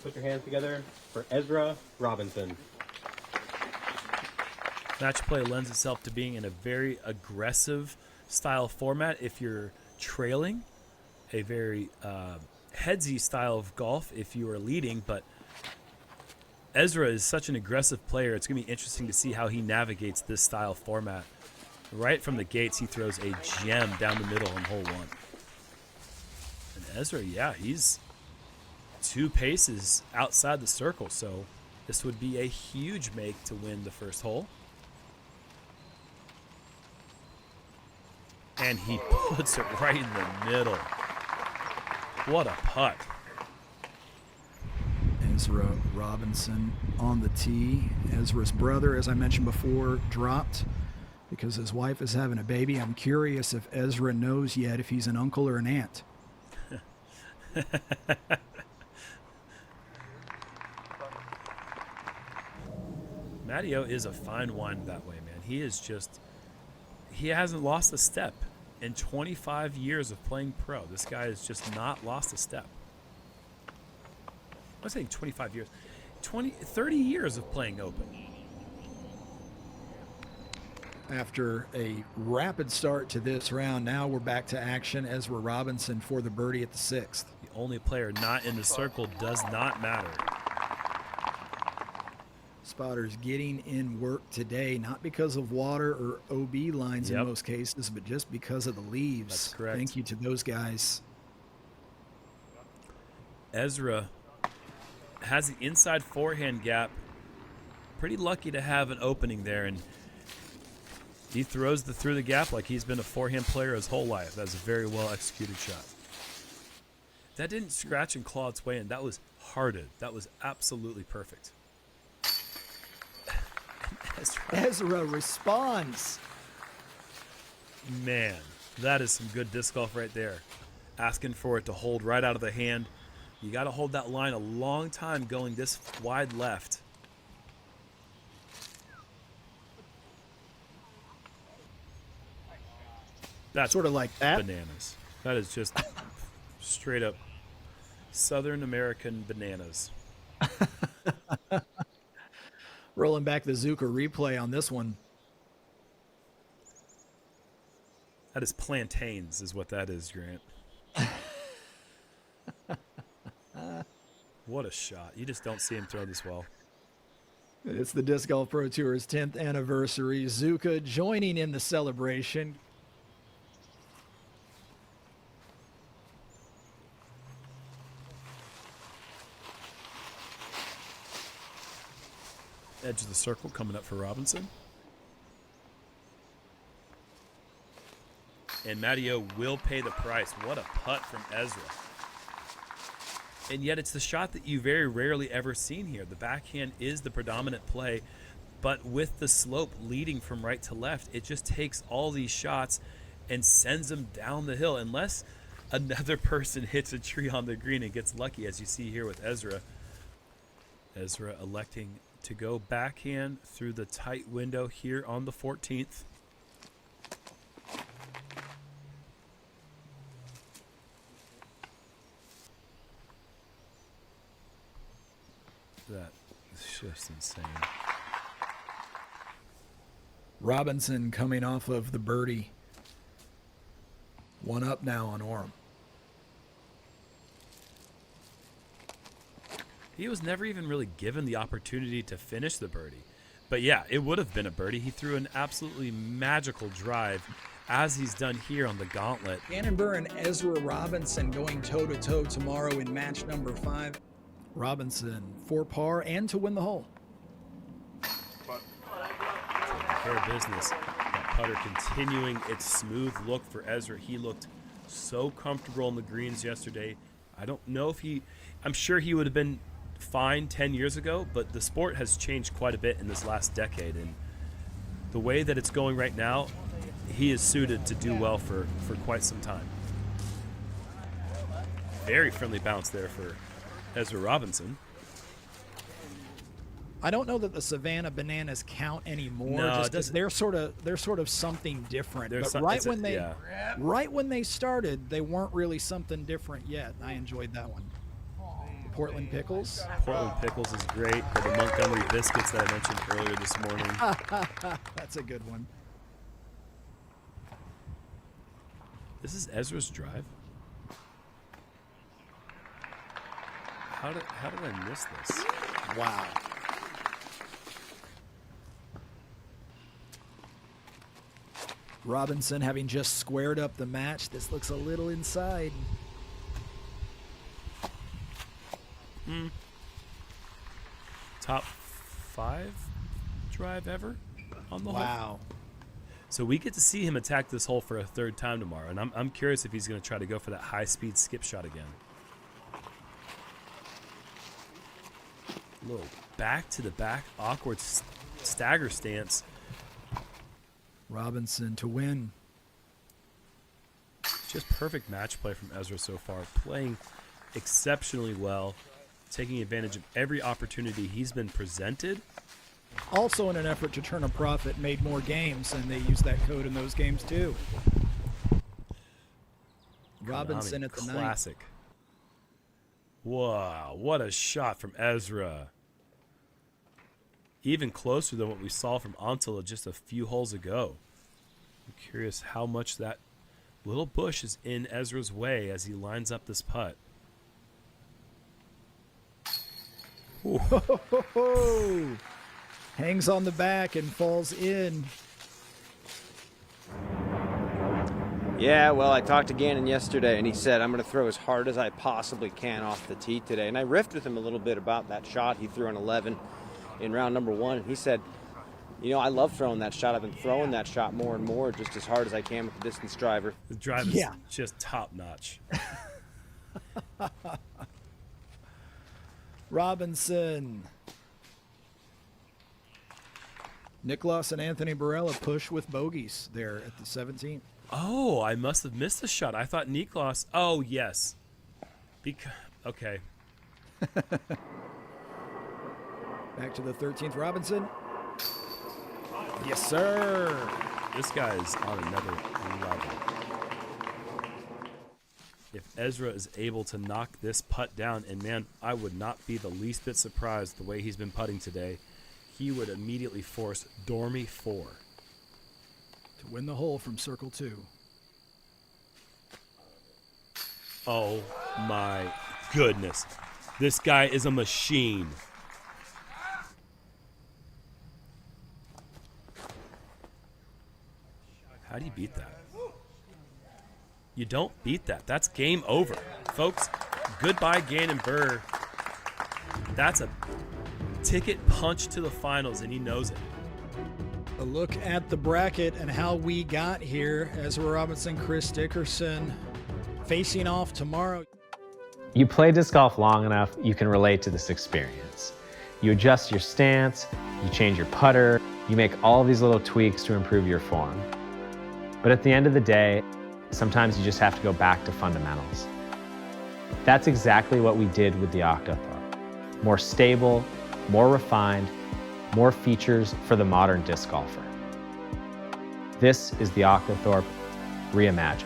put your hands together for Ezra Robinson. Match play lends itself to being in a very aggressive style format if you're trailing, a very headsy style of golf if you are leading, but Ezra is such an aggressive player. It's going to be interesting to see how he navigates this style format. Right from the gates, he throws a gem down the middle on hole 1. And Ezra, yeah, he's 2 paces outside the circle, so this would be a huge make to win the first hole. And he puts it right in the middle. What a putt. Ezra Robinson on the tee. Ezra's brother, as I mentioned before, dropped because his wife is having a baby. I'm curious if Ezra knows yet if he's an uncle or an aunt. Matteo is a fine wine that way, man. He hasn't lost a step in 25 years of playing pro. This guy has just not lost a step. I'm saying 25 years. 30 years of playing open. After a rapid start to this round, now we're back to action. Ezra Robinson for the birdie at the 6th. The only player not in the circle does not matter. Spotters getting in work today, not because of water or OB lines in most cases, but just because of the leaves. That's correct. Thank you to those guys. Ezra has the inside forehand gap. Pretty lucky to have an opening there, and he throws through the gap like he's been a forehand player his whole life. That's a very well executed shot. That didn't scratch and claw its way in. That was hearted. That was absolutely perfect. Ezra responds. Man, that is some good disc golf right there. Asking for it to hold right out of the hand. You got to hold that line a long time going this wide left. That's sort of like that. Bananas. That is just straight up Southern American bananas. Rolling back the Zuka replay on this one. That is plantains is what that is, Grant. What a shot. You just don't see him throw this well. It's the Disc Golf Pro Tour's 10th anniversary. Zuka joining in the celebration. Edge of the circle coming up for Robinson. And Matteo will pay the price. What a putt from Ezra. And yet it's the shot that you very rarely ever seen here. The backhand is the predominant play, but with the slope leading from right to left, it just takes all these shots and sends them down the hill, unless another person hits a tree on the green and gets lucky, as you see here with Ezra. Ezra electing to go backhand through the tight window here on the 14th. That is just insane. Robinson coming off of the birdie. 1 up now on Orem. He was never even really given the opportunity to finish the birdie. But yeah, it would have been a birdie. He threw an absolutely magical drive, as he's done here on the gauntlet. Ganon Burr and Ezra Robinson going toe-to-toe tomorrow in match number 5. Robinson for par and to win the hole. Fair business. That putter continuing its smooth look for Ezra. He looked so comfortable on the greens yesterday. I don't know if I'm sure he would have been fine 10 years ago, but the sport has changed quite a bit in this last decade, and the way that it's going right now, he is suited to do well for quite some time. Very friendly bounce there for Ezra Robinson. I don't know that the Savannah Bananas count anymore. No, just because they're sort of something different. But right when they started, they weren't really something different yet. I enjoyed that one. Portland Pickles. Portland Pickles is great, or the Montgomery Biscuits that I mentioned earlier this morning. That's a good one. This is Ezra's drive. How did I miss this? Wow. Robinson having just squared up the match. This looks a little inside. Top 5 drive ever on the hole. Wow. So we get to see him attack this hole for a third time tomorrow, and I'm curious if he's going to try to go for that high-speed skip shot again. A little back-to-the-back awkward stagger stance. Robinson to win. Just perfect match play from Ezra so far, playing exceptionally well, taking advantage of every opportunity he's been presented. Also in an effort to turn a profit, made more games, and they used that code in those games too. Robinson at the classic. Wow, what a shot from Ezra. Even closer than what we saw from Antela just a few holes ago. I'm curious how much that little bush is in Ezra's way as he lines up this putt. Whoa. Hangs on the back and falls in. Yeah, well, I talked to Ganon yesterday, and he said, I'm going to throw as hard as I possibly can off the tee today. And I riffed with him a little bit about that shot. He threw an 11 in round number 1, and he said, you know, I love throwing that shot. I've been throwing that shot more and more, just as hard as I can with the distance driver. The drive is just top-notch. Robinson. Nicklaus and Anthony Barella push with bogeys there at the 17th. Oh, I must have missed the shot. I thought Nicklaus. Oh, yes. Okay. Back to the 13th, Robinson. Yes, sir. This guy is on another level. If Ezra is able to knock this putt down, and man, I would not be the least bit surprised the way he's been putting today, he would immediately force Dormy 4. To win the hole from circle 2. Oh my goodness. This guy is a machine. How do you beat that? You don't beat that. That's game over. Folks, goodbye Ganon Burr. That's a ticket punch to the finals, and he knows it. A look at the bracket and how we got here. Ezra Robinson, Chris Dickerson facing off tomorrow. You play disc golf long enough, you can relate to this experience. You adjust your stance, you change your putter, you make all these little tweaks to improve your form. But at the end of the day, sometimes you just have to go back to fundamentals. That's exactly what we did with the Octothorpe. More stable, more refined, more features for the modern disc golfer. This is the Octothorpe reimagined.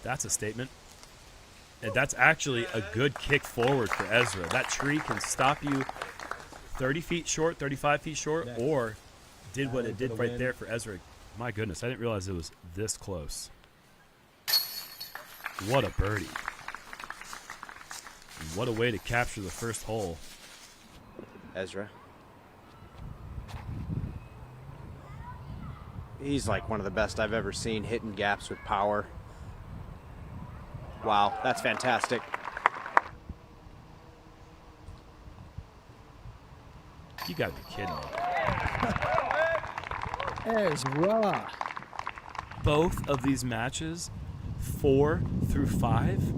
That's a statement. And that's actually a good kick forward for Ezra. That tree can stop you 30 feet short, 35 feet short, or did what it did right there for Ezra. My goodness, I didn't realize it was this close. What a birdie. And what a way to capture the first hole. Ezra. He's like one of the best I've ever seen, hitting gaps with power. Wow, that's fantastic. You gotta be kidding me. Ezra. Both of these matches, 4 through 5.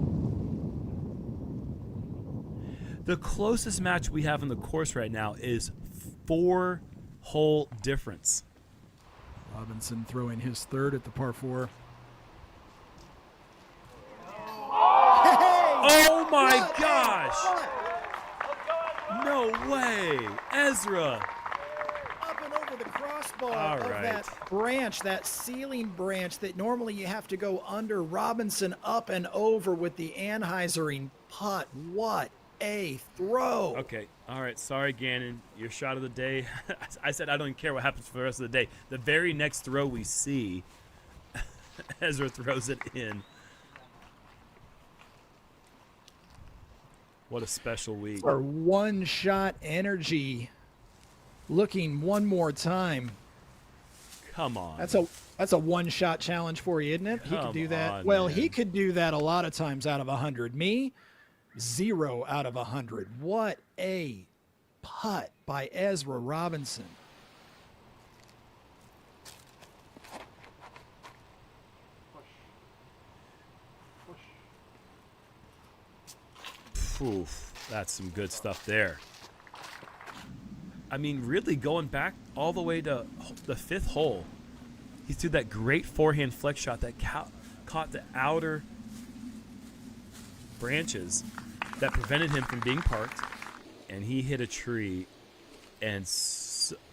The closest match we have in the course right now is 4-hole difference. Robinson throwing his third at the par 4. Oh my gosh! No way! Ezra! crossbar All of right. that branch, that ceiling branch that normally you have to go under. Robinson up and over with the Anheuser putt. What a throw. Okay. All right. Sorry, Ganon. Your shot of the day. I said I don't even care what happens for the rest of the day. The very next throw we see, Ezra throws it in. What a special week. For one-shot energy. Looking one more time. Come on. That's a one-shot challenge for you, isn't it? He could Come do that. on, Well, man. he could do that a lot of times out of 100. Me, 0 out of 100. What a putt by Ezra Robinson. Oof, that's some good stuff there. I mean, really going back all the way to the 5th hole, he threw that great forehand flex shot that caught the outer branches that prevented him from being parked, and he hit a tree, and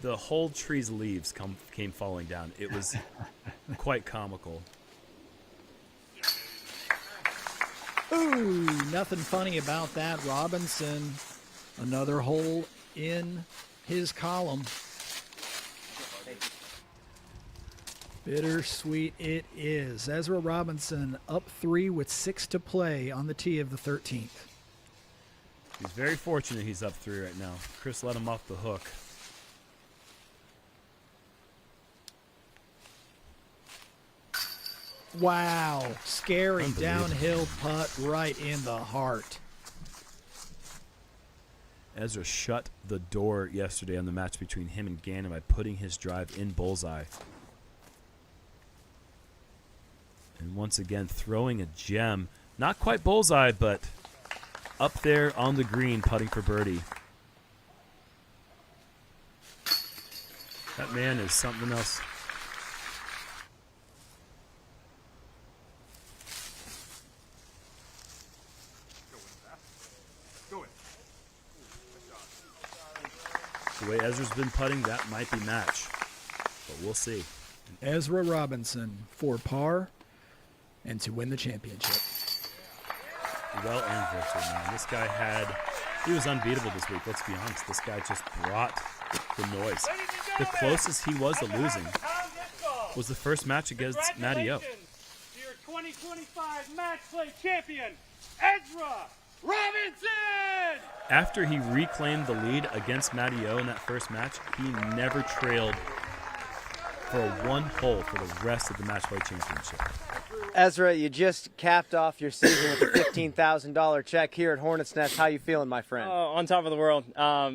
the whole tree's leaves came falling down. It was quite comical. Ooh, nothing funny about that. Robinson, another hole in his column. Bittersweet it is. Ezra Robinson up 3 with 6 to play on the tee of the 13th. He's very fortunate he's up 3 right now. Chris let him off the hook. Wow, scary Unbelievable. downhill putt right in the heart. Ezra shut the door yesterday on the match between him and Ganon by putting his drive in bullseye. And once again, throwing a gem. Not quite bullseye, but up there on the green, putting for birdie. That man is something else. The way Ezra's been putting, that might be match. But we'll see. Ezra Robinson for par and to win the championship. Well earned victory, man. This guy he was unbeatable this week. Let's be honest. This guy just brought the noise. The closest he was to losing was the first match against Matty O. To your 2025 Match Play Champion, Ezra Robinson! After he reclaimed the lead against Matty O in that first match, he never trailed for one hole for the rest of the Match Play Championship. Ezra, you just capped off your season with a $15,000 check here at Hornets Nest. How you feeling, my friend? On top of the world.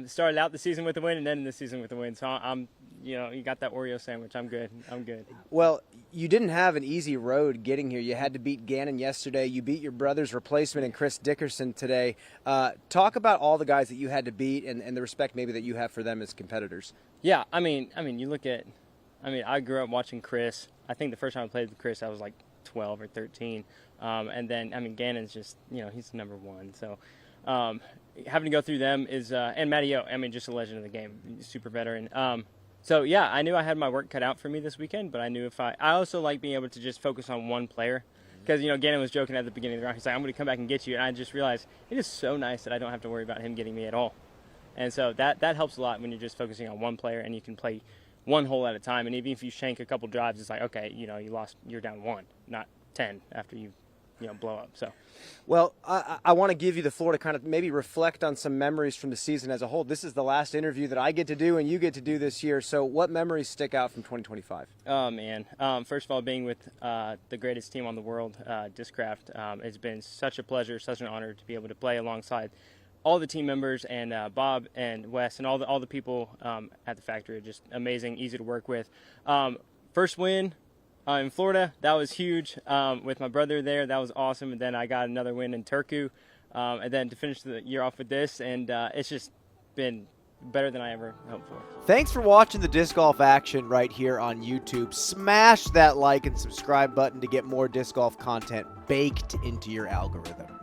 Started out the season with a win and ended the season with a win. So I'm, you got that Oreo sandwich. I'm good. I'm good. Well, you didn't have an easy road getting here. You had to beat Ganon yesterday. You beat your brother's replacement in Chris Dickerson today. Talk about all the guys that you had to beat and the respect maybe that you have for them as competitors. Yeah, I mean, you look at, I grew up watching Chris. I think the first time I played with Chris, I was like 12 or 13. And then, Ganon's just, he's number one. So having to go through them is, and Matty O, just a legend of the game, super veteran. So, yeah, I knew I had my work cut out for me this weekend, but I knew I also like being able to just focus on one player. Because, Ganon was joking at the beginning of the round. He's like, I'm going to come back and get you. And I just realized it is so nice that I don't have to worry about him getting me at all. And so that helps a lot when you're just focusing on one player and you can play one hole at a time. And even if you shank a couple drives, it's like, okay, you're down 1, not 10 after you blow up. So, well, I want to give you the floor to kind of maybe reflect on some memories from the season as a whole. This is the last interview that I get to do and you get to do this year. So what memories stick out from 2025? Oh, man. First of all, being with the greatest team on the world, Discraft, it's been such a pleasure, such an honor to be able to play alongside all the team members and Bob and Wes and all the people at the factory are just amazing, easy to work with. First win in Florida, that was huge. With my brother there, that was awesome. And then I got another win in Turku. And then to finish the year off with this, and it's just been better than I ever hoped for. Thanks for watching the disc golf action right here on YouTube. Smash that like and subscribe button to get more disc golf content baked into your algorithm.